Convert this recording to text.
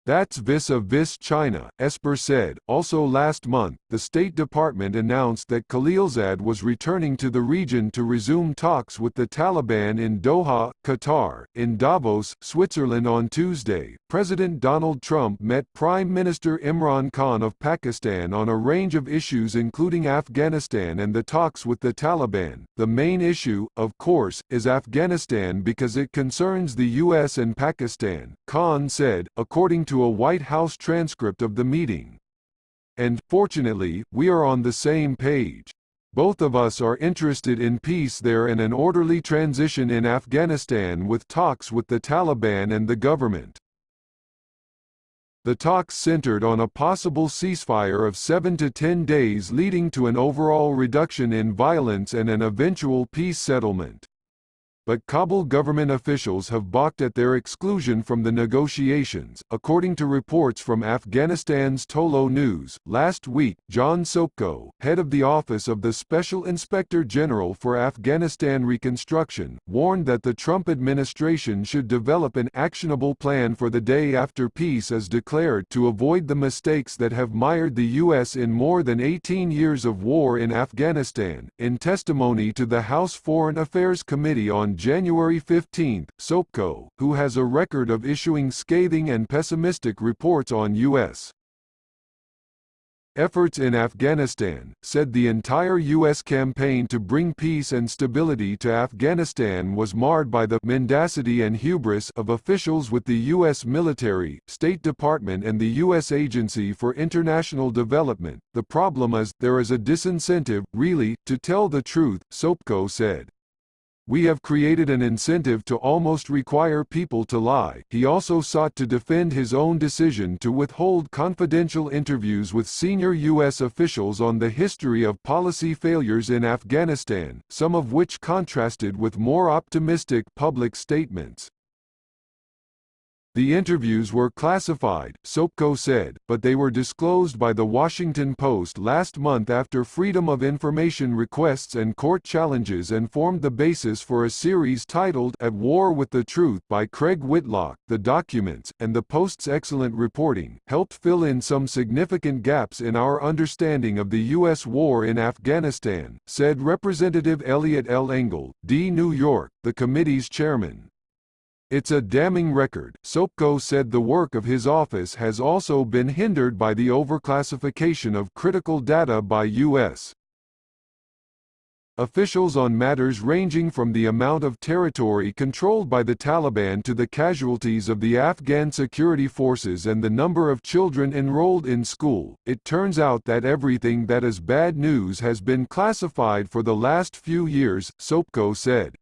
That's vis-a-vis China, Esper said. Also last month, the State Department announced that Khalilzad was returning to the region to resume talks with the Taliban in Doha, Qatar. In Davos, Switzerland on Tuesday, President Donald Trump met Prime Minister Imran Khan of Pakistan on a range of issues including Afghanistan and the talks with the Taliban. The main issue, of course, is Afghanistan because it concerns the US and Pakistan, Khan said, according to a White House transcript of the meeting. And, fortunately, we are on the same page. Both of us are interested in peace there and an orderly transition in Afghanistan with talks with the Taliban and the government. The talks centered on a possible ceasefire of 7 to 10 days leading to an overall reduction in violence and an eventual peace settlement. But Kabul government officials have balked at their exclusion from the negotiations, according to reports from Afghanistan's Tolo News. Last week, Sopko, head of the Office of the Special Inspector General for Afghanistan Reconstruction, warned that the Trump administration should develop an actionable plan for the day after peace is declared to avoid the mistakes that have mired the U.S. in more than 18 years of war in Afghanistan. In testimony to the House Foreign Affairs Committee on January 15, Sopko, who has a record of issuing scathing and pessimistic reports on U.S. efforts in Afghanistan, said the entire U.S. campaign to bring peace and stability to Afghanistan was marred by the mendacity and hubris of officials with the U.S. military, State Department and the U.S. Agency for International Development. The problem is, there is a disincentive, really, to tell the truth, Sopko said. We have created an incentive to almost require people to lie. He also sought to defend his own decision to withhold confidential interviews with senior U.S. officials on the history of policy failures in Afghanistan, some of which contrasted with more optimistic public statements. The interviews were classified, Sopko said, but they were disclosed by The Washington Post last month after Freedom of Information requests and court challenges and formed the basis for a series titled At War with the Truth by Craig Whitlock. The documents, and the Post's excellent reporting, helped fill in some significant gaps in our understanding of the U.S. war in Afghanistan, said Representative Elliot L. Engel, D. New York, the committee's chairman. It's a damning record, Sopko said. The work of his office has also been hindered by the overclassification of critical data by U.S. officials on matters ranging from the amount of territory controlled by the Taliban to the casualties of the Afghan security forces and the number of children enrolled in school. It turns out that everything that is bad news has been classified for the last few years, Sopko said.